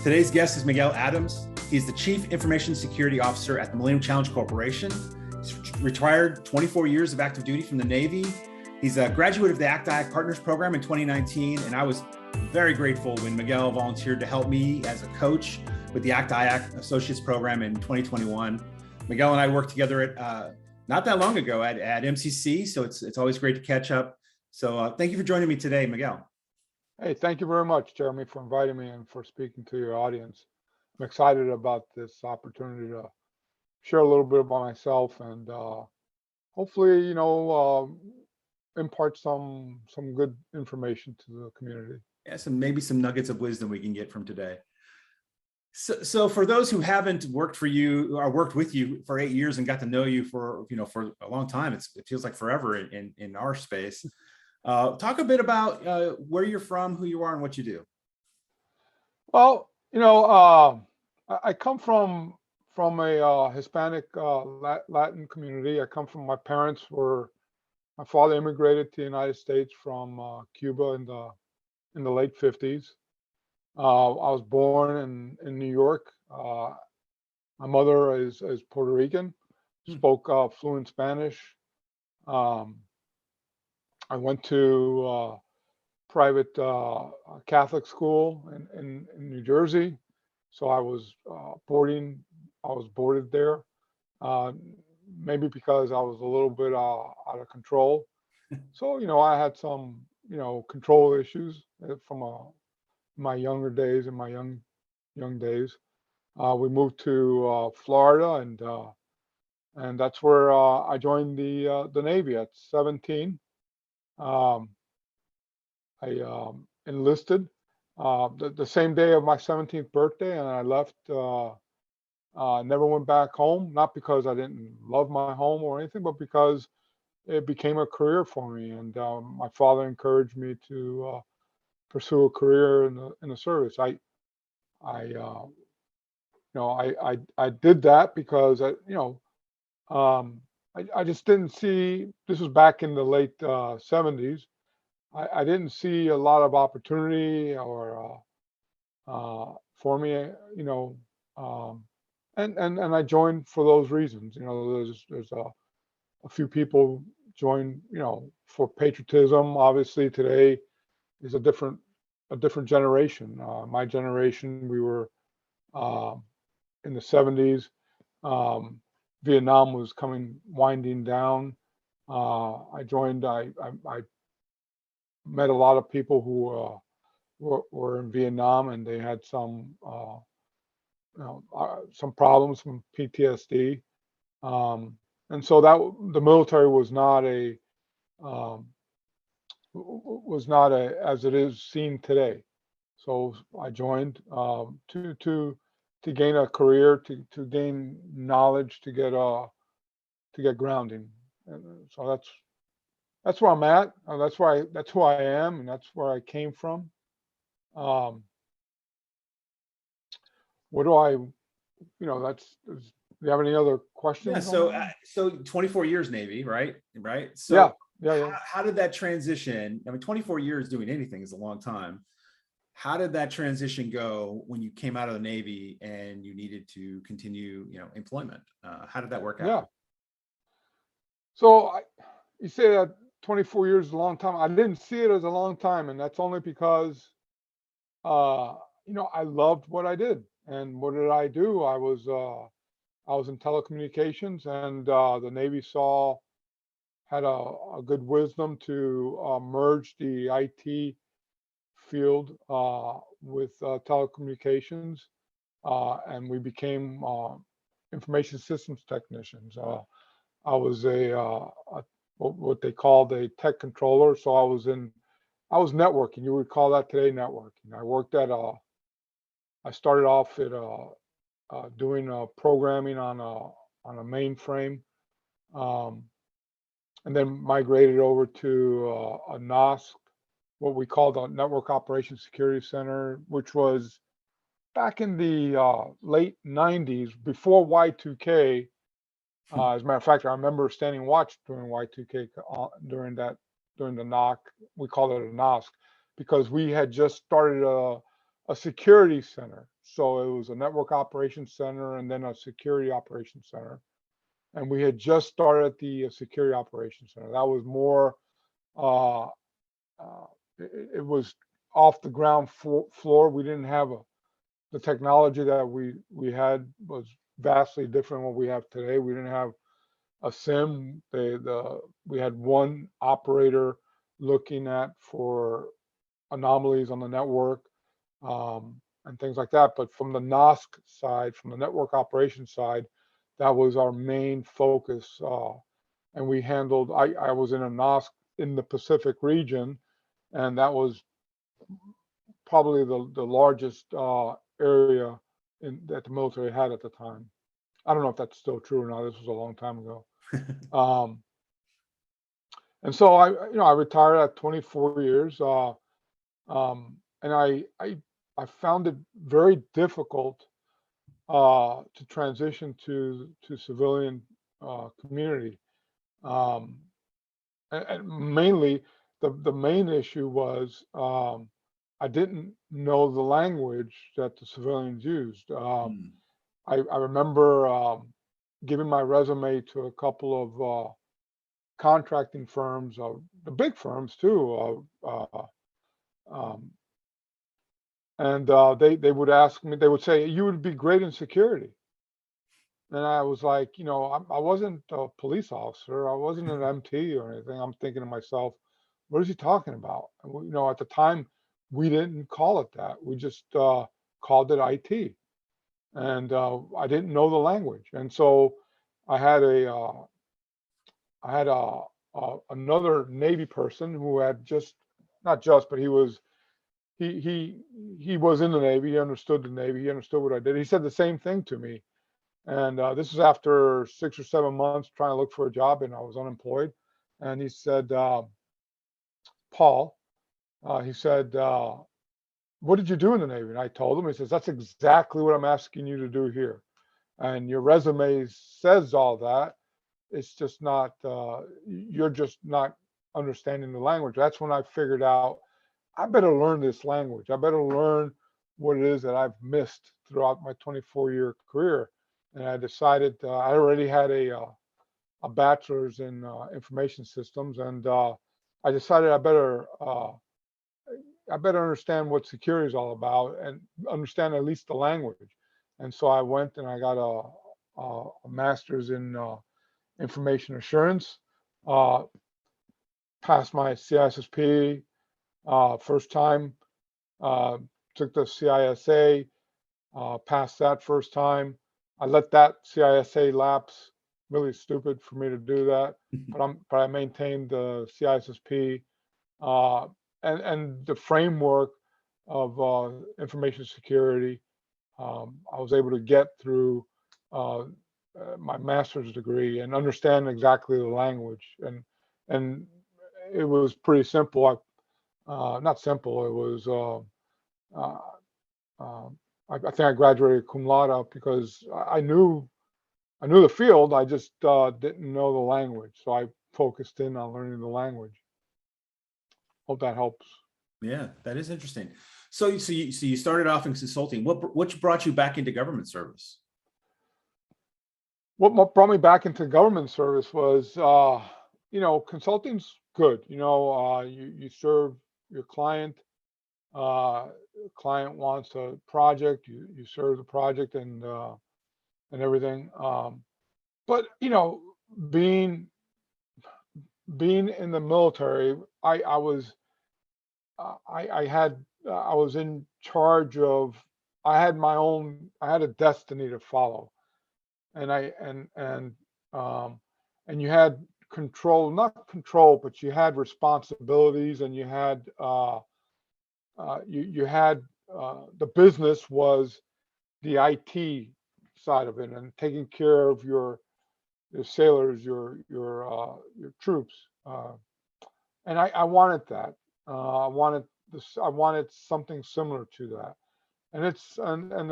Today's guest is Miguel Adams. He's the Chief Information Security Officer at the Millennium Challenge Corporation. He's retired 24 years of active duty from the Navy. He's a graduate of the ACT-IAC Partners program in 2019, and I was very grateful when Miguel volunteered to help me as a coach with the ACT-IAC Associates program in 2021. Miguel and I worked together at not that long ago at MCC, so it's always great to catch up. So thank you for joining me today, Miguel. Hey, thank you very much, Jeremy, for inviting me and for speaking to your audience. I'm excited about this opportunity to share a little bit about myself and hopefully, impart some good information to the community. Yes, and maybe some nuggets of wisdom we can get from today. So for those who haven't worked for you or worked with you for 8 years and got to know you for a long time, it feels like forever in our space. Talk a bit about where you're from, who you are, and what you do. Well, I come from a Hispanic Latin community. I come from my father immigrated to the United States from Cuba in the late 50s. I was born in New York. My mother is Puerto Rican, spoke fluent Spanish. I went to private Catholic school in New Jersey, so I was boarded there. Maybe because I was a little bit out of control. So I had some control issues from my younger days and my young days. We moved to Florida, and that's where I joined the Navy at 17. I enlisted the same day of my 17th birthday, and I left. Never went back home, not because I didn't love my home or anything, but because it became a career for me. And my father encouraged me to pursue a career in the service. I did that because I just didn't see. This was back in the late 70s. I didn't see a lot of opportunity or for me, and I joined for those reasons. There's a few people join, for patriotism. Obviously, today is a different generation. My generation, we were in the 70s. Vietnam was winding down. I joined. I met a lot of people who were in Vietnam, and they had some problems from PTSD, and so that the military was not as it is seen today. So I joined to gain a career, to gain knowledge, to get grounding, and so that's where I'm at. That's who I am, and that's where I came from. What do I, do you have any other questions? Yeah, so 24 years Navy, right? So yeah. How did that transition? I mean, 24 years doing anything is a long time. How did that transition go when you came out of the Navy and you needed to continue, employment? How did that work out? Yeah. So you say that 24 years is a long time. I didn't see it as a long time, and that's only because, I loved what I did. And what did I do? I was in telecommunications, and the Navy had a good wisdom to merge the IT field with telecommunications, and we became information systems technicians. I was what they called a tech controller, so I was networking. You would call that today networking. I started off at doing programming on a mainframe, and then migrated over to a NOSC, what we called a Network Operations Security Center, which was back in the late 90s, before Y2K. As a matter of fact, I remember standing watch during Y2K during the NOC. We call it a NOSC because we had just started a security center. so it was a network operations center and then a security operations center. And we had just started at the security operations center. That was more, uh, it was off the ground floor. We didn't have the technology that we had was vastly different than what we have today. We didn't have a SIM. We had one operator looking at for anomalies on the network, and things like that. But from the NOSC side, from the network operations side, that was our main focus. And we handled, I was in a NOSC in the Pacific region, and that was probably the largest area that the military had at the time. I don't know if that's still true or not. This was a long time ago. And so I retired at 24 years, and I found it very difficult to transition to civilian community, and mainly the main issue was I didn't know the language that the civilians used. I remember giving my resume to a couple of contracting firms, the big firms too, and they would ask me, they would say, "You would be great in security." And I was like, I wasn't a police officer, I wasn't an MT or anything. I'm thinking to myself, what is he talking about? And at the time, we didn't call it that. We just called it IT, and I didn't know the language. And so I had another Navy person who had not just, but he was in the Navy. He understood the Navy. He understood what I did. He said the same thing to me. And this was after 6 or 7 months trying to look for a job, and I was unemployed. And he said, Paul, he said, what did you do in the Navy? And I told him. He says, that's exactly what I'm asking you to do here. And your resume says all that. It's just not, you're just not understanding the language. That's when I figured out, I better learn this language. I better learn what it is that I've missed throughout my 24-year career. And I decided, I already had a bachelor's in information systems, and I decided I better understand what security is all about and understand at least the language. And so I went and I got a master's in information assurance, passed my CISSP first time, took the CISA, passed that first time. I let that CISA lapse. Really stupid for me to do that, but I maintained the CISSP, and the framework of information security. I was able to get through my master's degree and understand exactly the language, and it was pretty simple. Not simple. It was I think I graduated cum laude because I knew the field. I just didn't know the language, so I focused in on learning the language. Hope that helps. Yeah, that is interesting. So you started off in consulting. What brought you back into government service? What brought me back into government service was, consulting's good. You serve your client. Client wants a project. You serve the project and everything. But being in the military, I was in charge of. I had a destiny to follow, and and you had control, not control, but you had responsibilities, and you had the business was the IT side of it, and taking care of your sailors, your troops, and I wanted that. I wanted something similar to that, and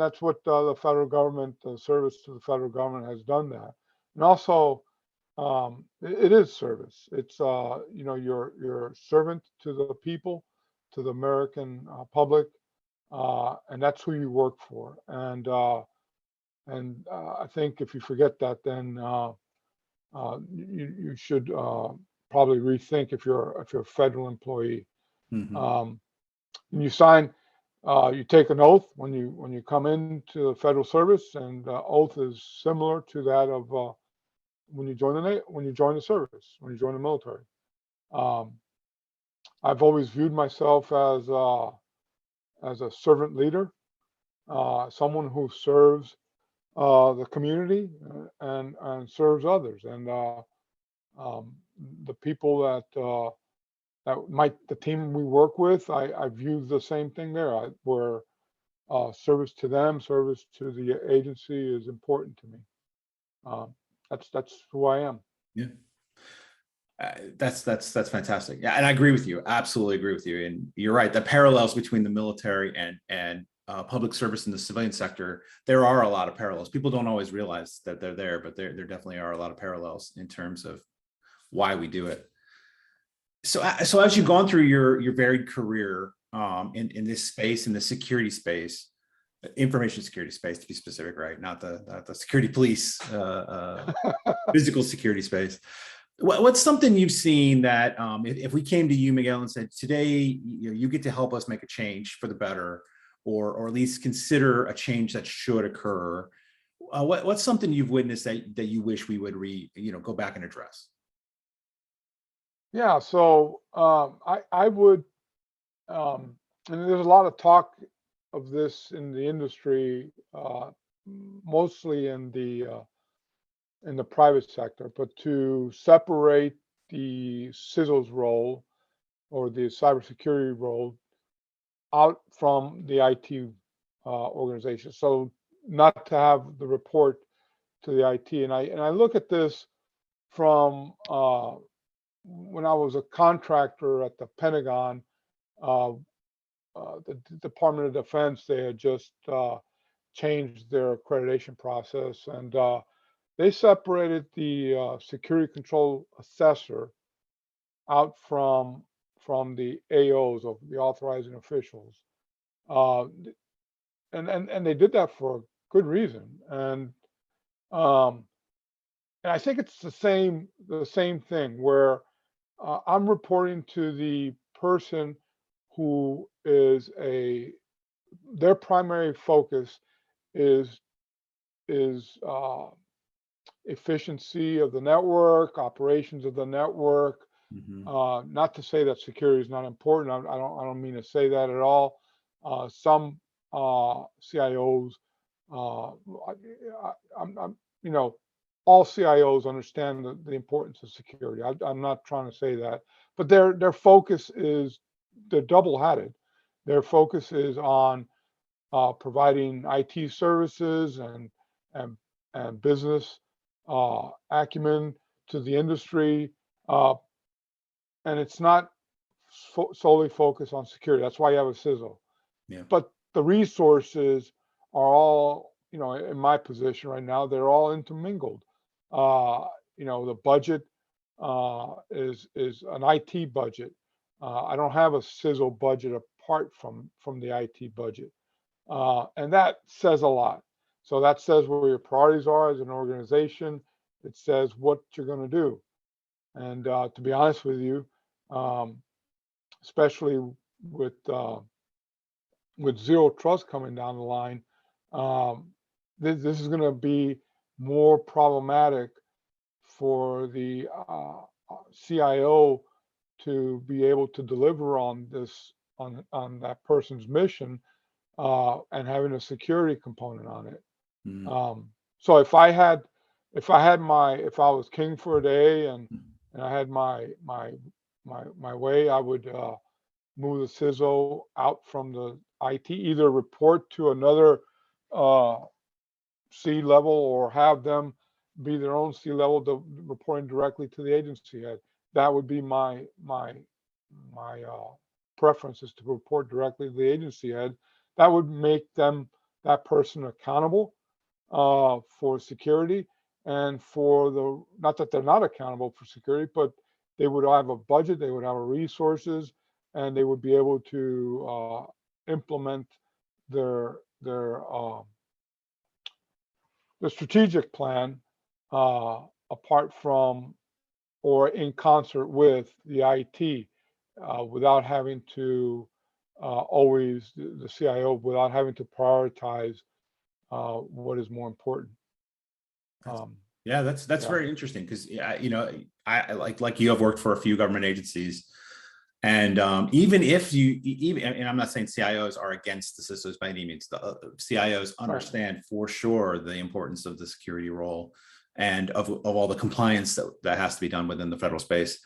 that's what the federal government, the service to the federal government, has done that. And also, it is service. It's you're servant to the people, to the American public, and that's who you work for. And I think if you forget that, then you should probably rethink if you're a federal employee. Mhm. Um, and you sign, you take an oath when you come into the federal service, and oath is similar to that of when you join when you join the service, when you join the military. Um, I've always viewed myself as a servant leader, someone who serves the community and serves others, and um, the people the team we work with, I view the same thing there. Where service to them, service to the agency is important to me. Um, that's who I am. Yeah. That's fantastic. Yeah, and I agree with you. Absolutely agree with you. And you're right. The parallels between the military and public service in the civilian sector, there are a lot of parallels. People don't always realize that they're there, but there definitely are a lot of parallels in terms of why we do it. So as you've gone through your varied career in this space, in the security space, information security space to be specific, right? Not the security police, physical security space. What's something you've seen that if we came to you, Miguel, and said, today you get to help us make a change for the better, or at least consider a change that should occur, what's something you've witnessed that you wish we would go back and address? Yeah, so I would, and there's a lot of talk of this in the industry, mostly in the private sector, but to separate the CISO's role or the cybersecurity role out from the IT organization. So not to have the report to the IT. And I look at this from when I was a contractor at the Pentagon. Uh, the Department of Defense, they had just changed their accreditation process, and they separated the security control assessor out from the AOs, of the authorizing officials, uh, and they did that for a good reason. Um, and I think it's the same thing where I'm reporting to the person who is their primary focus is is efficiency of the network, operations of the network. Mhm. Not to say that security is not important. I don't mean to say that at all. Some CIOs, I'm all CIOs understand the importance of security. I'm not trying to say that, but their focus is, they're double-hatted. Their focus is on providing IT services and and business acumen to the industry, uh, and it's not solely focused on security. That's why you have a CISO. Yeah. But the resources are all, in my position right now, they're all intermingled. Uh, the budget is an IT budget. I don't have a CISO budget apart from the IT budget. And that says a lot. So that says where your priorities are as an organization. It says what you're going to do. And to be honest with you, um, especially with uh, with zero trust coming down the line, um, this is going to be more problematic for the CIO to be able to deliver on that person's mission, and having a security component on it. Mhm. So if I was king for a day, and I had my way, I would move the CISO out from the IT, either report to another uh, C level, or have them be their own C level, reporting directly to the agency head. That would be my preference, is to report directly to the agency head. That would make that person accountable for security, and for not that they're not accountable for security, but they would have a budget, they would have resources, and they would be able to implement their the strategic plan apart from or in concert with the IT without having to always the CIO without having to prioritize what is more important. Yeah, that's Yeah. very interesting because I like you have worked for a few government agencies, and even if you even and I'm not saying CIOs are against the CISOs by any means. The CIOs understand for sure the importance of the security role and of all the compliance that has to be done within the federal space.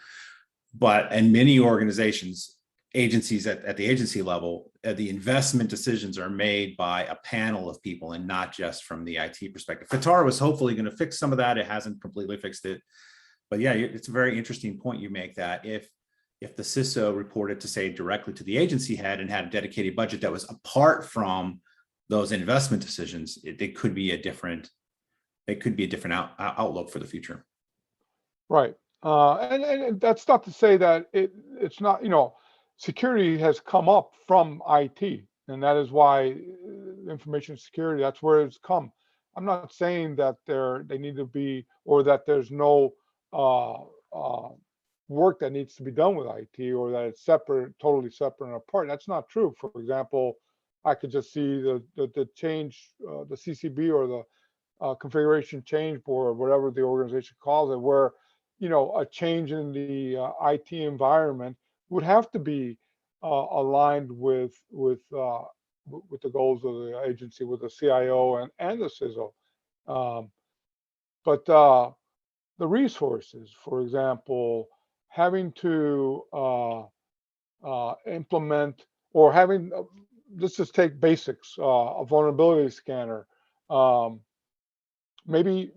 But in many organizations, agencies at the agency level, the investment decisions are made by a panel of people and not just from the IT perspective. FITAR was hopefully going to fix some of that. It hasn't completely fixed it. But yeah, it's a very interesting point you make that if the CISO reported to say directly to the agency head and had a dedicated budget that was apart from those investment decisions, it could be a different outlook for the future. Right. And that's not to say that it's not, security has come up from IT, and that is why information security, that's where it's come. I'm not saying that they need to be, or that there's no work that needs to be done with IT, or that it's separate, totally separate and apart. That's not true. For example, I could just see the change, the CCB or the configuration change board, whatever the organization calls it, where a change in the IT environment would have to be aligned with the goals of the agency, with the CIO and the CISO. But the resources, for example, having to implement or having, let's just take basics, a vulnerability scanner. Maybe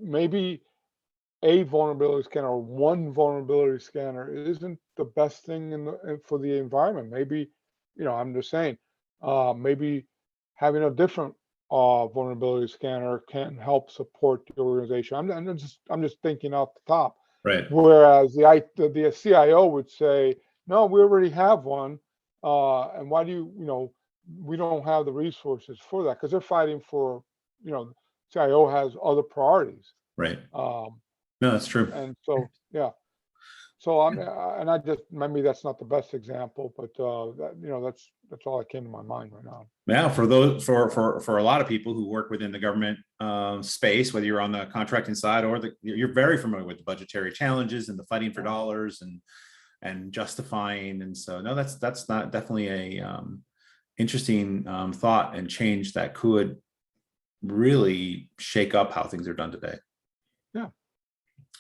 a vulnerability scanner or one vulnerability scanner isn't the best thing for the environment. Maybe, I'm just saying, maybe having a different vulnerability scanner can help support the organization. I'm just thinking off the top. Right. Whereas the CIO would say, no, we already have one, and why do we don't have the resources for that, because they're fighting for, CIO has other priorities. Right. No, that's true. And so, yeah. So and I just, maybe that's not the best example, but that's all that came to my mind right now. Yeah, for a lot of people who work within the government space, whether you're on the contracting side or you're very familiar with the budgetary challenges and the fighting for dollars and justifying. And so, no, that's not definitely a interesting thought and change that could really shake up how things are done today. Yeah.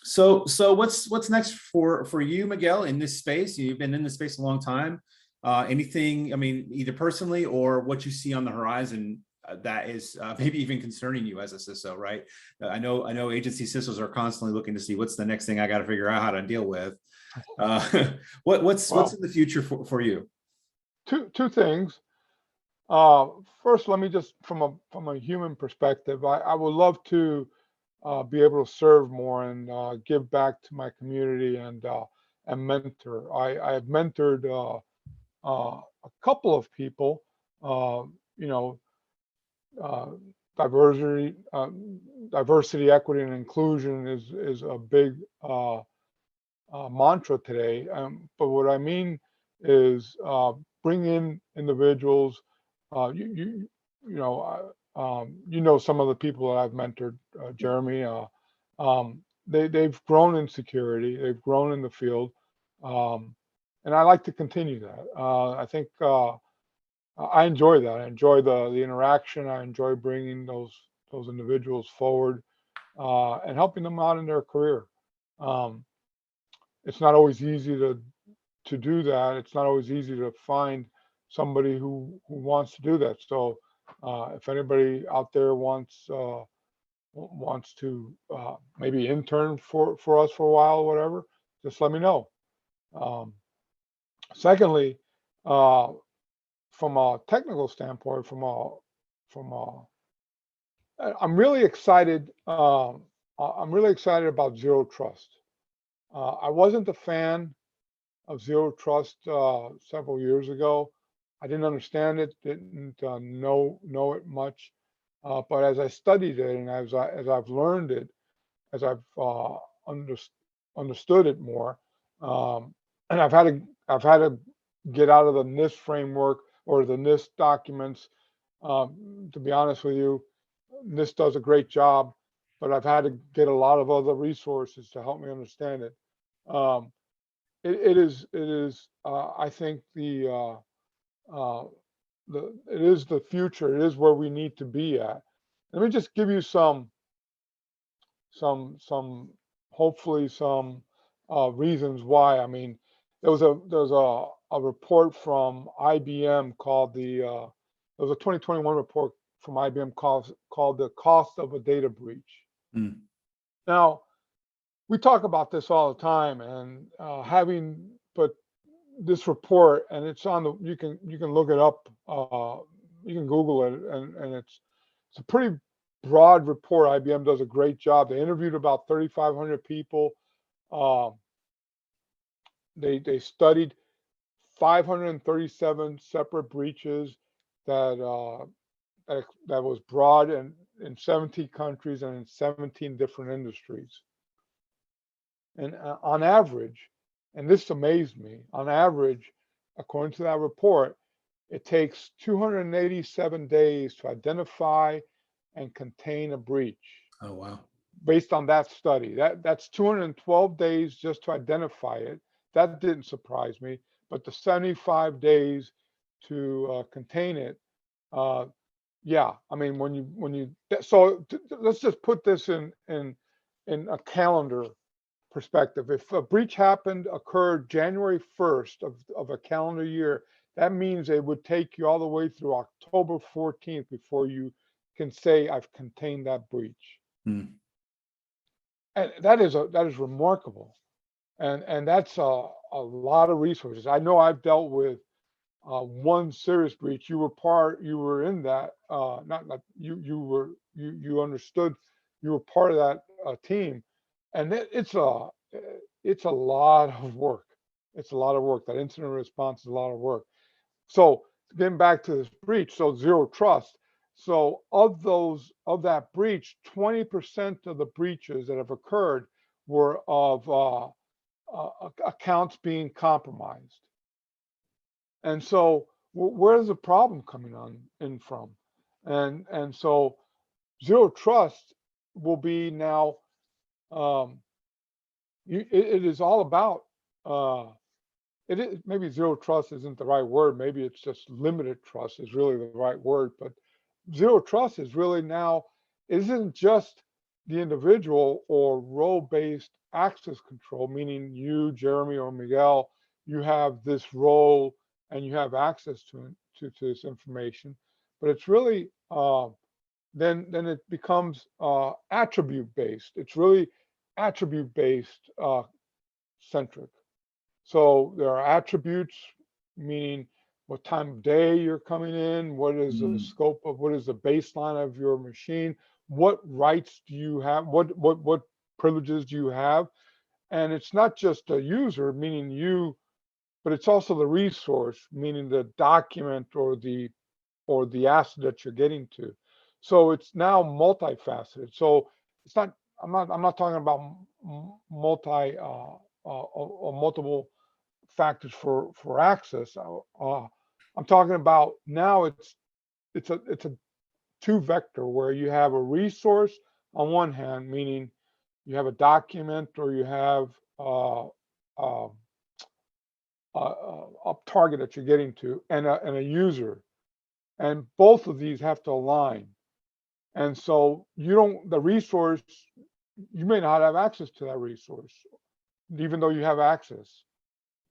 So what's next for you, Miguel, in this space? You've been in this space a long time. Anything, I mean, either personally or what you see on the horizon that is maybe even concerning you as a CISO, right? I know agency CISOs are constantly looking to see what's the next thing I got to figure out how to deal with. What's in the future for you? Two things. First, let me just from a human perspective, I would love to be able to serve more and give back to my community and mentor. I have mentored a couple of people. Diversity, equity, and inclusion is a big mantra today. But what I mean is bring in individuals. Some of the people that I've mentored, Jeremy. They've grown in security. They've grown in the field, and I like to continue that. I think I enjoy that. I enjoy the interaction. I enjoy bringing those individuals forward and helping them out in their career. It's not always easy to do that. It's not always easy to find somebody who wants to do that. So if anybody out there wants to maybe intern for us for a while or whatever, just let me know. Secondly, from a technical standpoint, I'm really excited. I'm really excited about zero trust. I wasn't a fan of zero trust several years ago. I didn't understand it, didn't know it much. But as I studied it and as I've learned it, as I've under, understood it more, and I've had to get out of the NIST framework or the NIST documents. To be honest with you, NIST does a great job, but I've had to get a lot of other resources to help me understand it. Um, it is I think uh, it is the future. It is where we need to be at. Let me just give you some hopefully some reasons why. I mean, there was a report from IBM called there was a 2021 report from IBM called the cost of a data breach. Mm. Now, we talk about this all the time, and but this report, and it's on the, you can look it up, you can Google it, and it's a pretty broad report. IBM does a great job. They interviewed about 3,500 people. Uh, they studied 537 separate breaches that that was broad and in 17 countries and in 17 different industries. And on average, and this amazed me, on average, according to that report, it takes 287 days to identify and contain a breach. Oh, wow. Based on that study, that's 212 days just to identify it. That didn't surprise me, but the 75 days to contain it, yeah. I mean, let's just put this in a calendar perspective. If a breach occurred January 1st of a calendar year, that means it would take you all the way through October 14th before you can say I've contained that breach. Mm. And that is remarkable. And that's a lot of resources. I know I've dealt with one serious breach. You were in that, not you understood, you were part of that team, and it's a lot of work. It's a lot of work. That incident response is a lot of work. So getting back to this breach, so zero trust. So of that breach, 20% of the breaches that have occurred were of accounts being compromised. And so where's the problem coming in from? And so zero trust will be now, it is all about, it is, maybe zero trust isn't the right word. Maybe it's just limited trust is really the right word. But zero trust is really now, it isn't just the individual or role-based access control, meaning you, Jeremy, or Miguel, you have this role and you have access to this information. But it's really, then it becomes attribute-based. It's really attribute-based centric. So there are attributes, meaning what time of day you're coming in, what is the scope of, what is the baseline of your machine, what rights do you have, what privileges do you have. And it's not just a user, meaning you, but it's also the resource, meaning the document or the asset that you're getting to. So it's now multifaceted. So it's not, I'm not talking about multiple factors for access. I'm talking about now it's a two vector where you have a resource on one hand, meaning you have a document or you have a target that you're getting to, and a user, and both of these have to align. And so the resource, you may not have access to that resource, even though you have access.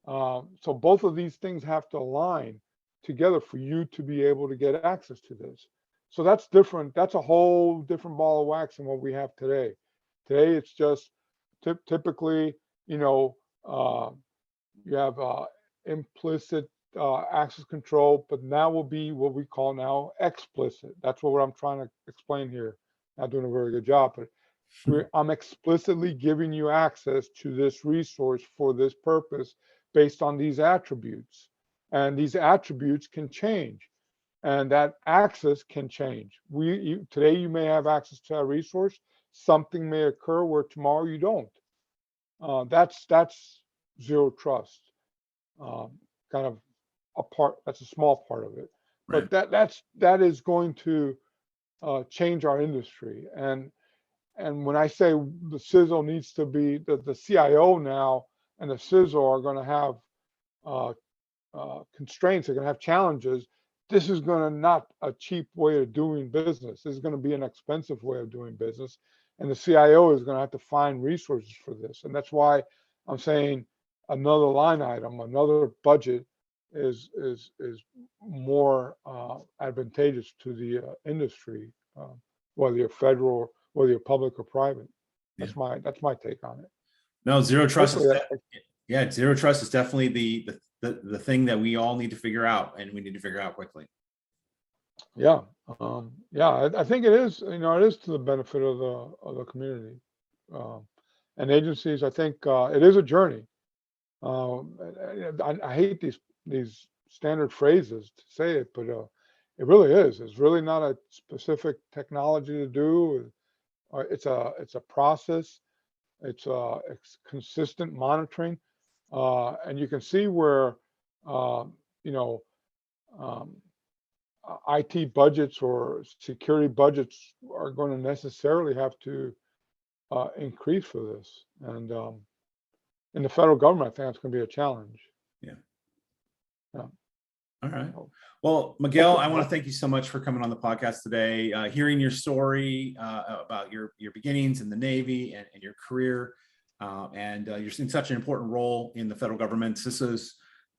So both of these things have to align together for you to be able to get access to this. So that's different. That's a whole different ball of wax than what we have today. Today, it's just typically, you have implicit access control, but now will be what we call now explicit. That's what I'm trying to explain here. Not doing a very good job, but I'm explicitly giving you access to this resource for this purpose based on these attributes. And these attributes can change, and that access can change. Today you may have access to a resource. Something may occur where tomorrow you don't. That's zero trust. Kind of a part. That's a small part of it, Right. but that is going to change our industry. And when I say the CISO needs to be, the CIO now and the CISO are going to have constraints, they're going to have challenges. This is going to not a cheap way of doing business. This is going to be an expensive way of doing business. And the CIO is going to have to find resources for this. And that's why I'm saying another line item, another budget is more advantageous to the industry, whether you're federal, whether you're public or private. That's my take on it. No, zero trust is Hopefully zero trust is definitely the thing that we all need to figure out, and we need to figure out quickly. Yeah, I think it is. It is to the benefit of the community and agencies. I think it is a journey. I hate these standard phrases to say it, but it really is. It's really not a specific technology to do. It's a process. It's consistent monitoring, and you can see where IT budgets or security budgets are going to necessarily have to increase for this. And in the federal government, I think that's going to be a challenge. Yeah. Yeah. All right. Well, Miguel, I want to thank you so much for coming on the podcast today, hearing your story about your beginnings in the Navy and your career. And you're in such an important role in the federal government. CISOs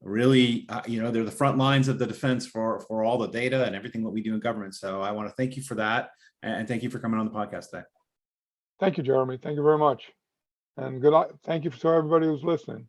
really, they're the front lines of the defense for all the data and everything that we do in government. So I want to thank you for that. And thank you for coming on the podcast today. Thank you, Jeremy. Thank you very much. And good luck. Thank you to everybody who's listening.